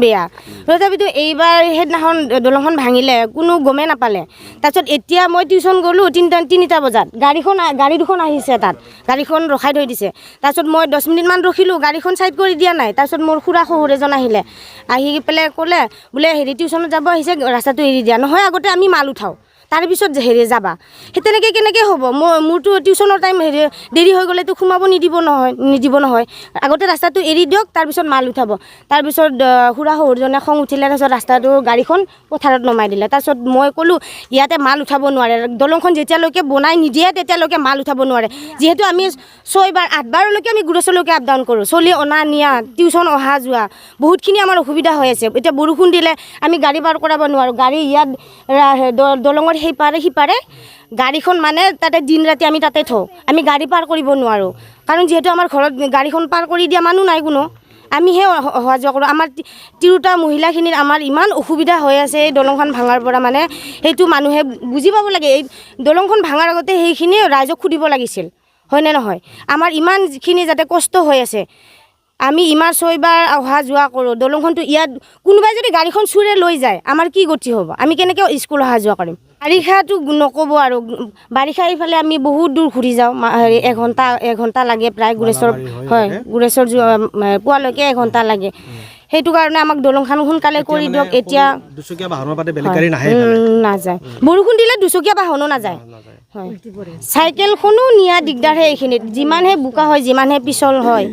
বেয়া তথাপিতো এইবাৰ সেইদিনাখন দলংখন ভাঙিলে কোনো গমেই নাপালে তাৰপিছত এতিয়া মই টিউশ্যন গ'লোঁ তিনিটা বজাত গাড়ী দুখন আহিছে তাত গাড়ীখন ৰখাই থৈ দিছে তাৰপিছত মই 10 মিনিটমান ৰখিলোঁ গাড়ীখন চাইড কৰি দিয়া নাই তাৰপিছত মোৰ খুৰা শহুৰ এজন আহিলে আহি পেলাই ক'লে বোলে হেৰি টিউশ্যনত যাব আহিছে ৰাস্তাটো এৰি দিয়া নহয় আগতে আমি মাল উঠাওঁ তাৰপিছত হেৰি যাবা সেই তেনেকৈ কেনেকৈ হ'ব মোৰতো টিউশ্যনৰ টাইম হেৰি দেৰি হৈ গ'লেতো সোমাব নিদিব নহয় আগতে ৰাস্তাটো এৰি দিয়ক তাৰপিছত মাল উঠাব তাৰপিছত খুৰা শহুৰজনে খং উঠিলে তাৰপিছত ৰাস্তাটো গাড়ীখন পথাৰত নমাই দিলে তাৰপিছত মই ক'লোঁ ইয়াতে মাল উঠাব নোৱাৰে দলংখন যেতিয়ালৈকে বনাই নিদিয়ে তেতিয়ালৈকে মাল উঠাব নোৱাৰে যিহেতু আমি 6 বাৰ 8 বাৰলৈকে আমি গুৰেছলৈকে আপ ডাউন কৰোঁ চলি অনা নিয়া টিউশ্যন অহা যোৱা বহুতখিনি আমাৰ অসুবিধা হৈ আছে এতিয়া বৰষুণ দিলে আমি গাড়ী পাৰ কৰাব নোৱাৰোঁ গাড়ী ইয়াত দলঙৰ সিপাৰে গাড়ীখন মানে তাতে দিন ৰাতি আমি তাতে থওঁ আমি গাড়ী পাৰ কৰিব নোৱাৰোঁ কাৰণ যিহেতু আমাৰ ঘৰত গাড়ীখন পাৰ কৰি দিয়া মানুহ নাই কোনো আমিহে অহা যোৱা কৰোঁ আমাৰ তিৰোতা মহিলাখিনিৰ আমাৰ ইমান অসুবিধা হৈ আছে এই দলংখন ভাঙাৰ পৰা মানে সেইটো মানুহে বুজি পাব লাগে এই দলংখন ভাঙাৰ আগতে সেইখিনি ৰাইজক সুধিব লাগিছিল হয়নে নহয় আমাৰ ইমানখিনি যাতে কষ্ট হৈ আছে আমি ইমান 6 বাৰ অহা যোৱা কৰোঁ দলংখনটো ইয়াত কোনোবাই যদি গাড়ীখন চুৰে লৈ যায় আমাৰ কি গতি হ'ব আমি কেনেকৈ স্কুল অহা যোৱা কৰিম বাৰিষাটো নক'ব আৰু বাৰিষা এইফালে আমি বহুত দূৰ ঘূৰি যাওঁ হেৰি এঘণ্টা লাগে প্ৰায় গুৰেশ্বৰ হয় গুৰেশ্বৰ পোৱালৈকে এঘণ্টা লাগে সেইটো কাৰণে আমাক দলংখন সোনকালে কৰি দিয়ক এতিয়া দুচকীয়া বাহনৰ পাতে বেলেগ গাড়ী নাযায় বৰষুণ দিলে দুচকীয়া বাহনো নাযায় হয় চাইকেলখনো নিয়া দিগদাৰহে এইখিনিত যিমানহে বোকা হয় যিমানহে পিছল হয়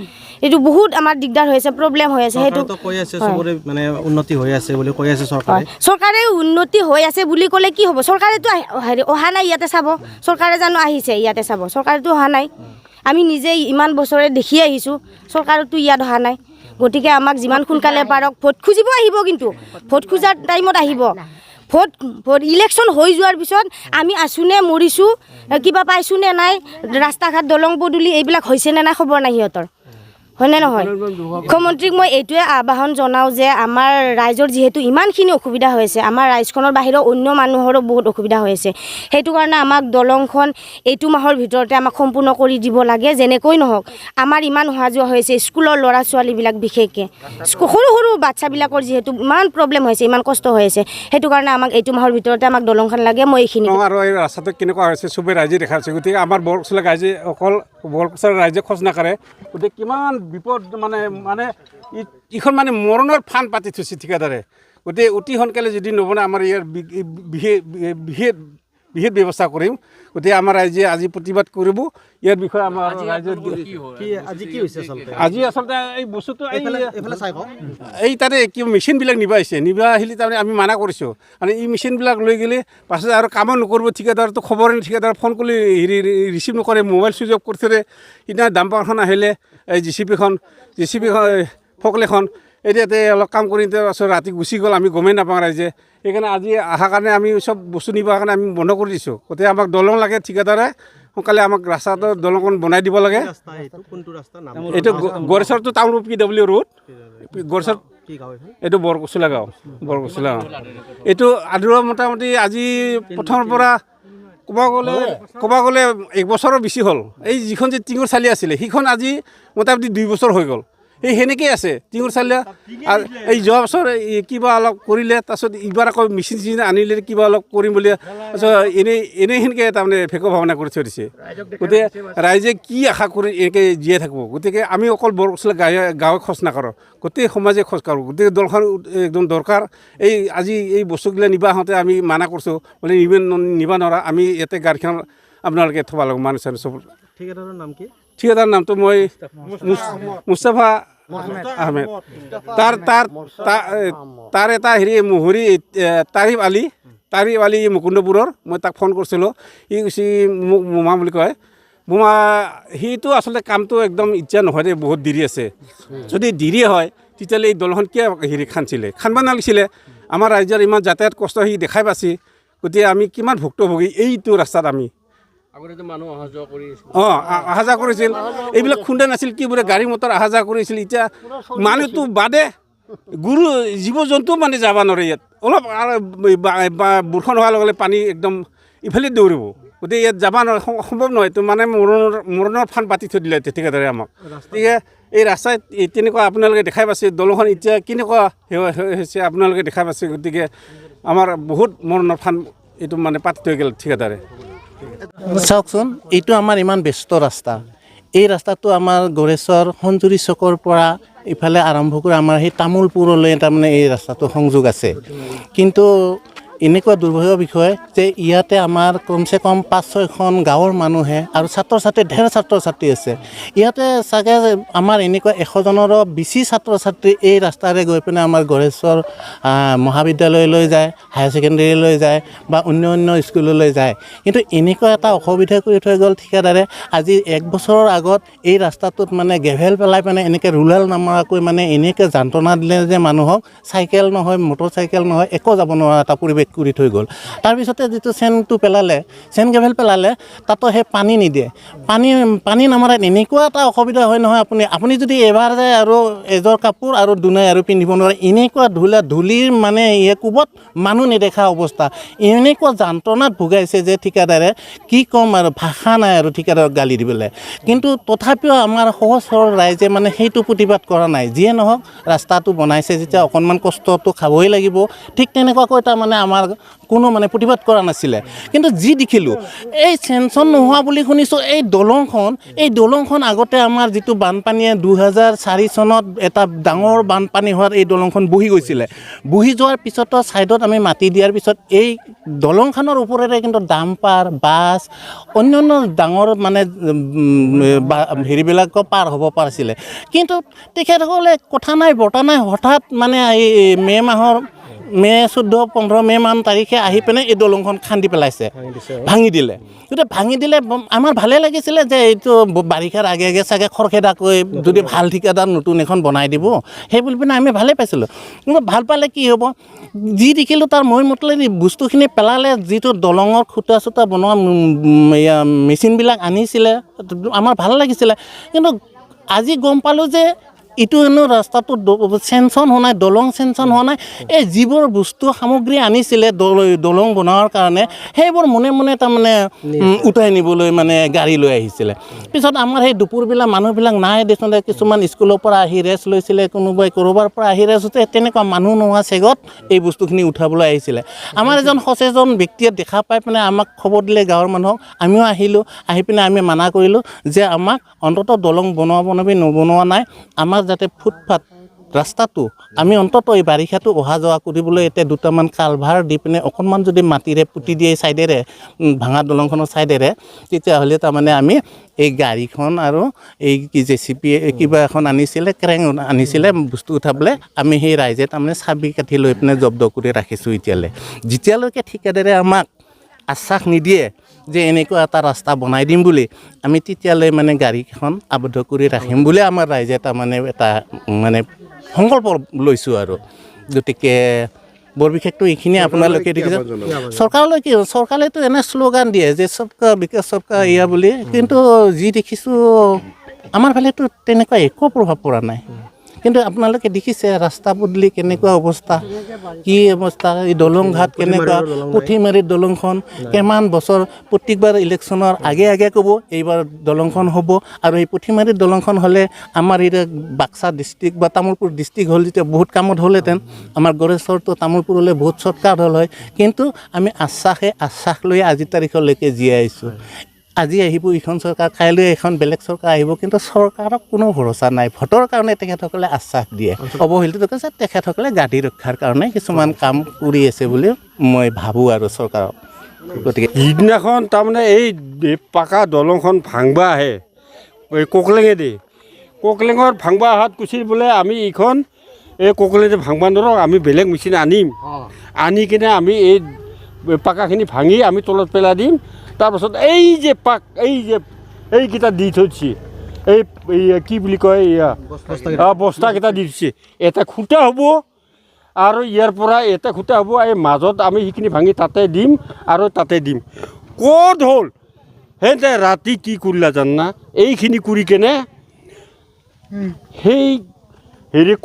এইটো বহুত আমাৰ দিগদাৰ হৈ আছে প্ৰব্লেম হৈ আছে সেইটো কৈ আছে সবৰে মানে উন্নতি হৈ আছে বুলি কৈ আছে চৰকাৰে উন্নতি হৈ আছে বুলি ক'লে কি হ'ব চৰকাৰেতো হেৰি অহা নাই ইয়াতে চাব চৰকাৰে জানো আহিছে ইয়াতে চাব চৰকাৰেতো অহা নাই আমি নিজে ইমান বছৰে দেখি আহিছোঁ চৰকাৰতো ইয়াত অহা নাই গতিকে আমাক যিমান সোনকালে পাৰক ভোট খুজিব আহিব কিন্তু ভোট খোজাৰ টাইমত আহিব ভোট ইলেকশ্যন হৈ যোৱাৰ পিছত আমি আছোঁনে মৰিছোঁ কিবা পাইছোঁনে নাই ৰাস্তা ঘাট দলং পদূলি এইবিলাক হৈছেনে নাই খবৰ নাই সিহঁতৰ হয়নে নহয় মুখ্যমন্ত্ৰীক মই এইটোৱে আহ্বান জনাওঁ যে আমাৰ ৰাইজৰ যিহেতু ইমানখিনি অসুবিধা হৈছে আমাৰ ৰাইজখনৰ বাহিৰেও অন্য মানুহৰো বহুত অসুবিধা হৈ আছে সেইটো কাৰণে আমাক দলংখন এইটো মাহৰ ভিতৰতে আমাক সম্পূৰ্ণ কৰি দিব লাগে যেনেকৈ নহওক আমাৰ ইমান অহা যোৱা হৈছে স্কুলৰ ল'ৰা ছোৱালীবিলাক বিশেষকৈ সৰু বাচ্ছাবিলাকৰ যিহেতু ইমান প্ৰব্লেম হৈছে ইমান কষ্ট হৈ আছে সেইটো কাৰণে আমাক এইটো মাহৰ ভিতৰতে আমাক দলংখন লাগে মই এইখিনি আৰু এই ৰাস্তাটো কেনেকুৱা হৈছে চবেই ৰাইজে দেখাইছে গতিকে আমাৰ বৰকচলা ৰাইজে অকল বৰকচলা ৰাইজে খোজ নাকাৰে গতিকে কিমান বিপদ মানে ইখন মানে মৰণৰ ফান পাতি থৈছে ঠিকাদাৰে গতিকে অতি সোনকালে যদি নবনায় আমাৰ ইয়াৰ বিশেষ ব্যৱস্থা কৰিম গতিকে আমাৰ ৰাইজে আজি প্ৰতিবাদ কৰিব ইয়াৰ বিষয়ে আমাৰ ৰাইজৰ আজি আচলতে এই বস্তুটো এই তাতে কি মেচিনবিলাক নিবা আহিলে তাৰমানে আমি মানা কৰিছোঁ মানে এই মেচিনবিলাক লৈ গ'লে পাছত আৰু কামো নকৰিব ঠিকাদাৰটো খবৰ ঠিকাদাৰ ফোন কৰিলে হেৰি ৰিচিভ নকৰে মোবাইল চুইচ অফ কৰি থৰে সিদিনা ডাম্পাৰখন আহিলে এই জেচিপিখন ফকলেখন এতিয়াতে অলপ কাম কৰি তাৰপাছত ৰাতি গুচি গ'ল আমি গমেই নাপাওঁ ৰাইজে সেইকাৰণে আজি অহাৰ কাৰণে আমি চব বস্তু নিবৰ কাৰণে আমি বন্ধ কৰি দিছোঁ গতিকে আমাক দলং লাগে ঠিকাদাৰে সোনকালে আমাক ৰাস্তাটো দলংখন বনাই দিব লাগে এইটো গড়েশ্বৰটো টাউন PW ৰোড গড়েশ্বৰ এইটো বৰকচলা গাঁও এইটো আদৰা মোটামুটি আজি প্ৰথমৰ পৰা ক'ব গ'লে 1 বছৰৰ বেছি হ'ল এই যিখন যে টিঙৰ চালি আছিলে সেইখন আজি মোটামুটি 2 বছৰ হৈ গ'ল এই সেনেকেই আছে টিঙৰ চালি আৰু এই যোৱা বছৰ কিবা অলপ কৰিলে তাৰপিছত এইবাৰ আকৌ মেচিন আনিলে কিবা অলপ কৰিম বুলি তাৰপিছত এনেই সেনেকৈ তাৰমানে ভেক ভাৱনা কৰি থৈ দিছে গতিকে ৰাইজে কি আশা কৰি এনেকৈ জীয়াই থাকিব গতিকে আমি অকল বৰকচলা গাঁৱে খোজ নাকাৰোঁ গোটেই সমাজে খোজ কাঢ়োঁ গতিকে দলখন একদম দৰকাৰ আজি এই বস্তুগিলা নিবা আহোঁতে আমি মানা কৰিছোঁ বোলে নিবা নোৱাৰা আমি ইয়াতে গাড়ীখন আপোনালোকে থ'ব লাগিব মানুহ চানুহ চব ঠিকাদাৰৰ নাম কি ঠিকাদাৰৰ নামটো মই মুস্তাফা আহমেদ তাৰ এটা হেৰি মুহুৰী তাৰিফ আলী মুকুন্দপুৰৰ মই তাক ফোন কৰিছিলোঁ সি কৈছে মোক মোমা বুলি কয় মোমা সিটো আচলতে কামটো একদম এতিয়া নহয় দেই বহুত দেৰি আছে যদি দেৰি হয় তেতিয়াহ'লে এই দলংখন কিয় হেৰি খান্দিব নালাগিছিলে আমাৰ ৰাইজৰ ইমান যাতায়াত কষ্ট সি দেখাই পাইছে গতিকে আমি কিমান ভুক্তভোগী এইটো ৰাস্তাত আমি অহা যোৱা কৰিছিল এইবিলাক খুন্দা নাছিল কি বোলে গাড়ী মটৰ অহা যোৱা কৰিছিল এতিয়া মানুহটো বাদে গৰু জীৱ জন্তু মানে যাব নোৱাৰে ইয়াত অলপ বৰষুণ হোৱাৰ লগে লগে পানী একদম ইফালে দৌৰিব গতিকে ইয়াত যাব সম্ভৱ নহয় এইটো মানে মৰণৰ ফান পাতি থৈ দিলে ঠিকাদাৰে আমাক গতিকে এই ৰাস্তাত তেনেকুৱা আপোনালোকে দেখাই পাইছে দলংখন এতিয়া কেনেকুৱা হৈছে আপোনালোকে দেখাই পাইছে গতিকে আমাৰ বহুত মৰণৰ ফান এইটো মানে পাতি থৈ গ'ল ঠিকাদাৰে চাওকচোন এইটো আমাৰ ইমান ব্যস্ত ৰাস্তা এই ৰাস্তাটো আমাৰ গড়েশ্বৰ সঞ্জুৰী চকৰ পৰা ইফালে আৰম্ভ কৰি আমাৰ সেই তামোলপুৰলৈ তাৰমানে এই ৰাস্তাটো সংযোগ আছে কিন্তু এনেকুৱা দুৰ্ভাগ্যৰ বিষয় যে ইয়াতে আমাৰ কমচে কম 5-6খন গাঁৱৰ মানুহে আৰু ছাত্ৰ ছাত্ৰী ঢেৰ ছাত্ৰ ছাত্ৰী আছে ইয়াতে চাগে আমাৰ এনেকুৱা 100জনৰো বেছি ছাত্ৰ ছাত্ৰী এই ৰাস্তাৰে গৈ পিনে আমাৰ গড়েশ্বৰ মহাবিদ্যালয়লৈ যায় হায়াৰ ছেকেণ্ডেৰীলৈ যায় বা অন্য স্কুললৈ যায় কিন্তু এনেকুৱা এটা অসুবিধা কৰি থৈ গ'ল ঠিকাদাৰে আজি 1 বছৰৰ আগত এই ৰাস্তাটোত মানে গেভেল পেলাই মানে এনেকৈ ৰুলাৰ নামাৰাকৈ মানে এনেকৈ যন্ত্ৰণা দিলে যে মানুহক চাইকেল নহয় মটৰ চাইকেল নহয় একো যাব নোৱাৰা এটা পৰিৱেশ কৰি থৈ গ'ল তাৰপিছতে যিটো চেনটো পেলালে চেন গেভেল পেলালে তাতো সেই পানী নিদিয়ে পানী নামাৰাত এনেকুৱা এটা অসুবিধা হয় নহয় আপুনি যদি এবাৰ যায় আৰু এযোৰ কাপোৰ আৰু দুনাই আৰু পিন্ধিব নোৱাৰে এনেকুৱা ধূলিৰ মানে কোবত মানুহ নেদেখা অৱস্থা এনেকুৱা যন্ত্ৰণাত ভোগাইছে যে ঠিকাদাৰে কি ক'ম আৰু ভাষা নাই আৰু ঠিকাদাৰক গালি দিবলৈ কিন্তু তথাপিও আমাৰ সহজ সৰল ৰাইজে মানে সেইটো প্ৰতিবাদ কৰা নাই যিয়ে নহওক ৰাস্তাটো বনাইছে যেতিয়া অকণমান কষ্টটো খাবই লাগিব ঠিক তেনেকুৱাকৈ তাৰমানে আমাৰ কোনো মানে প্ৰতিবাদ কৰা নাছিলে কিন্তু যি দেখিলোঁ এই চেনচন নোহোৱা বুলি শুনিছোঁ এই দলংখন আগতে আমাৰ যিটো বানপানীয়ে 2004 চনত এটা ডাঙৰ বানপানী হোৱাত এই দলংখন বহি গৈছিলে বহি যোৱাৰ পিছতো ছাইডত আমি মাটি দিয়াৰ পিছত এই দলংখনৰ ওপৰেৰে কিন্তু ডাম্পাৰ বাছ অন্য ডাঙৰ মানে হেৰিবিলাকো পাৰ হ'ব পাৰিছিলে কিন্তু তেখেতসকলে কথা নাই বৰ্তা নাই হঠাৎ মানে এই মে 14-15 মে মান তাৰিখে আহি পিনে এই দলংখন খান্দি পেলাইছে ভাঙি দিলে গতিকে ভাঙি দিলে আমাৰ ভালে লাগিছিলে যে এইটো বাৰিষাৰ আগে চাগে খৰখেদাকৈ যদি ভাল ঠিকাদাৰ নতুন এখন বনাই দিব সেই বুলি পিনে আমি ভালে পাইছিলোঁ কিন্তু ভাল পালে কি হ'ব যি দেখিলোঁ তাৰ মই মতলেদি বস্তুখিনি পেলালে যিটো দলঙৰ খুটা চুটা বনোৱা মেচিনবিলাক আনিছিলে আমাৰ ভাল লাগিছিলে কিন্তু আজি গম পালোঁ যে ইটো হেনো ৰাস্তাটো চেনচন হোৱা নাই দলং চেনচন হোৱা নাই এই যিবোৰ বস্তু সামগ্ৰী আনিছিলে দলং বনোৱাৰ কাৰণে সেইবোৰ মনে তাৰমানে উঠাই নিবলৈ মানে গাড়ী লৈ আহিছিলে পিছত আমাৰ সেই দুপৰবিলাক মানুহবিলাক নাই দেচোন কিছুমান স্কুলৰ পৰা আহি ৰেষ্ট লৈছিলে কোনোবাই ক'ৰবাৰ পৰা আহি ৰেষ্ট হৈছে তেনেকুৱা মানুহ নোহোৱা চেগত এই বস্তুখিনি উঠাবলৈ আহিছিলে আমাৰ এজন সচেতন ব্যক্তিয়ে দেখা পাই পিনে আমাক খবৰ দিলে গাঁৱৰ মানুহক আমিও আহিলোঁ আহি পিনে আমি মানা কৰিলোঁ যে আমাক অন্ততঃ দলং নবনোৱা নাই আমাক যাতে ফুটপাথ ৰাস্তাটো আমি অন্ততঃ এই বাৰিষাটো অহা যোৱা কৰিবলৈ এতিয়া দুটামান কালভাৰ দি পিনে অকণমান যদি মাটিৰে পুতি দিয়ে ছাইডেৰে ভাঙা দলংখনৰ ছাইডেৰে তেতিয়াহ'লে তাৰমানে আমি এই গাড়ীখন আৰু এই JCB কিবা এখন আনিছিলে ক্ৰেং আনিছিলে বস্তু উঠাবলৈ আমি সেই ৰাইজে তাৰমানে চাবি কাঠি লৈ পিনে জব্দ কৰি ৰাখিছোঁ যেতিয়ালৈকে ঠিকাদাৰে আমাক আশ্বাস নিদিয়ে যে এনেকুৱা এটা ৰাস্তা বনাই দিম বুলি আমি তেতিয়ালৈ মানে গাড়ীখন আবদ্ধ কৰি ৰাখিম বুলি আমাৰ ৰাইজে তাৰমানে এটা মানে সংকল্প লৈছোঁ আৰু গতিকে বৰ বিশেষটো এইখিনি আপোনালোকে দেখিছে চৰকাৰলৈ কি চৰকাৰেতো এনে শ্লোগান দিয়ে যে সবকা বিকাশ সবকা ইয়া বুলি কিন্তু যি দেখিছোঁ আমাৰ ফালেতো তেনেকুৱা একো প্ৰভাৱ পৰা নাই কিন্তু আপোনালোকে দেখিছে ৰাস্তা পদূলি কেনেকুৱা অৱস্থা কি অৱস্থা এই দলং ঘাট কেনেকুৱা পুঠিমাৰীৰ দলংখন কিমান বছৰ প্ৰত্যেকবাৰ ইলেকশ্যনৰ আগে ক'ব এইবাৰ দলংখন হ'ব আৰু এই পুঠিমাৰীৰ দলংখন হ'লে আমাৰ এতিয়া বাক্সা ডিষ্ট্ৰিক্ট বা তামোলপুৰ ডিষ্ট্ৰিক্ট হ'ল যেতিয়া বহুত কামত হ'লহেঁতেন আমাৰ গড়েশ্বৰটো তামোলপুৰলৈ বহুত শ্বৰ্টকাট হ'ল হয় কিন্তু আমি আশ্বাস লৈ আজিৰ তাৰিখলৈকে জীয়াই আহিছোঁ আজি আহিব এইখন চৰকাৰ কাইলৈ এখন বেলেগ চৰকাৰ আহিব কিন্তু চৰকাৰক কোনো ভৰসা নাই ভোটৰ কাৰণে তেখেতসকলে আশ্বাস দিয়ে অৱহেলিত কৈছে তেখেতসকলে গাড়ী ৰক্ষাৰ কাৰণে কিছুমান কাম কৰি আছে বুলি মই ভাবোঁ আৰু চৰকাৰক গতিকে সিদিনাখন তাৰমানে এই পাকা দলংখন ভাঙবা আহে এই কোকলেঙৰ ভাঙবা অহাত কৈছিল বোলে আমি এইখন এই কোকলেঙে ভাঙবা নোৱাৰোঁ আমি বেলেগ মেচিন আনি কিনে আমি এই পাকাখিনি ভাঙি আমি তলত পেলাই দিম তাৰপাছত এইকেইটা দি থৈছে এই কি বুলি কয় বস্তাকেইটা দি দিছে এটা খুঁটা হ'ব আৰু ইয়াৰ পৰা এটা খুঁটা হ'ব এই মাজত আমি সেইখিনি ভাঙি তাতে দিম আৰু তাতে দিম ক'ত হ'ল সিহঁতে ৰাতি কি কৰিলা জানা এইখিনি কৰি কেনে সেই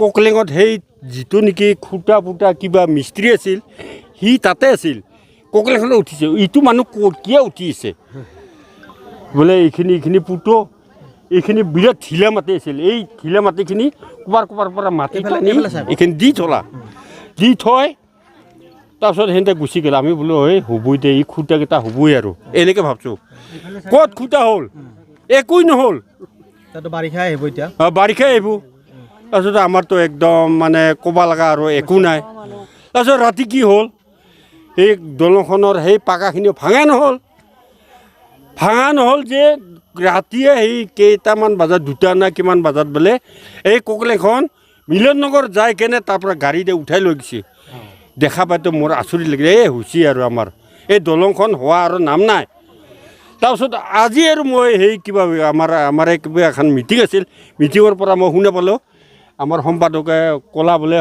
কোকলেঙত সেই যিটো নেকি খুঁটা পুটা কিবা মিস্ত্ৰী আছিল সি তাতে আছিল ককলেখনে উঠিছে ইটো মানুহ কিয় উঠিছে বোলে এইখিনি পুতো এইখিনি বিৰাট ঢিলা মাটি আছিল এই ঢিলা মাটিখিনি ক'বাৰ পৰা মাটি টানি এইখিনি দি থলা দি থৈ তাৰপিছত সিহঁতে গুচি গ'ল আমি বোলো এই হ'বই দে এই খুটাকেইটা হ'বই আৰু এনেকৈ ভাবছোঁ ক'ত খুটা হ'ল একোৱেই নহ'ল বাৰিষাই আহিব এতিয়া বাৰিষাই আহিব তাৰপিছত আমাৰতো একদম মানে ক'ব লগা আৰু একো নাই তাৰপিছত ৰাতি কি হ'ল সেই দলংখনৰ সেই পাকাখিনিও ভাঙা নহ'ল যে ৰাতিয়ে সেই কেইটামান বজাত 2টা না কিমান বজাত বোলে এই ককলেখন মিলন নগৰ যাই কেনে তাৰ পৰা গাড়ীতে উঠাই লৈ গৈছে দেখা পাইতো মোৰ আচৰিত লাগিলে এই হৈছে আৰু আমাৰ এই দলংখন হোৱা আৰু নাম নাই তাৰপিছত আজি আৰু মই সেই কিবা আমাৰ কিবা এখন মিটিং আছিল মিটিঙৰ পৰা মই শুনা পালোঁ আমাৰ সম্পাদকে ক'লা বোলে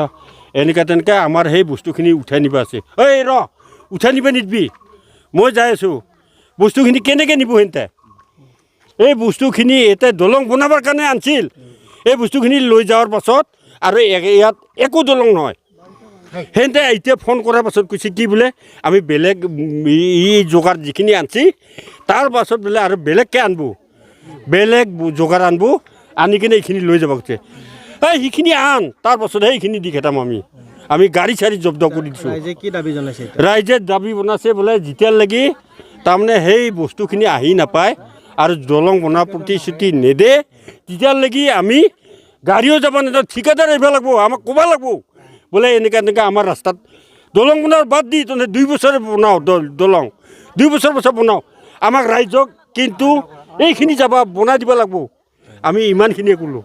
এনেকৈ তেনেকৈ আমাৰ সেই বস্তুখিনি উঠাই নিব আছে ঐ উঠাই নিব নিদিবি মই যাই আছোঁ বস্তুখিনি কেনেকৈ নিব সিহঁতে এই বস্তুখিনি এতিয়া দলং বনাবৰ কাৰণে আনিছিল এই বস্তুখিনি লৈ যোৱাৰ পাছত আৰু ইয়াত একো দলং নহয় সিহঁতে এতিয়া ফোন কৰাৰ পাছত কৈছে কি বোলে আমি বেলেগ যোগাৰ যিখিনি আনিছি তাৰ পাছত বোলে আৰু বেলেগকৈ আনব বেলেগ যোগাৰ আনব আনি কিনে এইখিনি লৈ যাব কৈছে এই সেইখিনি আন তাৰ পাছতহে এইখিনি দি খেতাম আমি গাড়ী চাড়ী জব্দ কৰি দিছোঁ ৰাইজে কি দাবী জনাইছে ৰাইজে দাবী বনাইছে বোলে যেতিয়ালৈকে তাৰমানে সেই বস্তুখিনি আহি নাপায় আৰু দলং বনোৱা প্ৰতিশ্ৰুতি নেদে তেতিয়ালৈকে আমি গাড়ীও যাব নেদে ঠিকাদাৰ আহিব লাগিব আমাক ক'ব লাগিব বোলে এনেকৈ আমাৰ ৰাস্তাত দলং বনোৱাৰ বাদ দি তহঁতে 2 বছৰে বনাওঁ দলং 2 বছৰ বনাওঁ আমাক ৰাইজক কিন্তু এইখিনি যাব বনাই দিব লাগিব আমি ইমানখিনিয়ে ক'লোঁ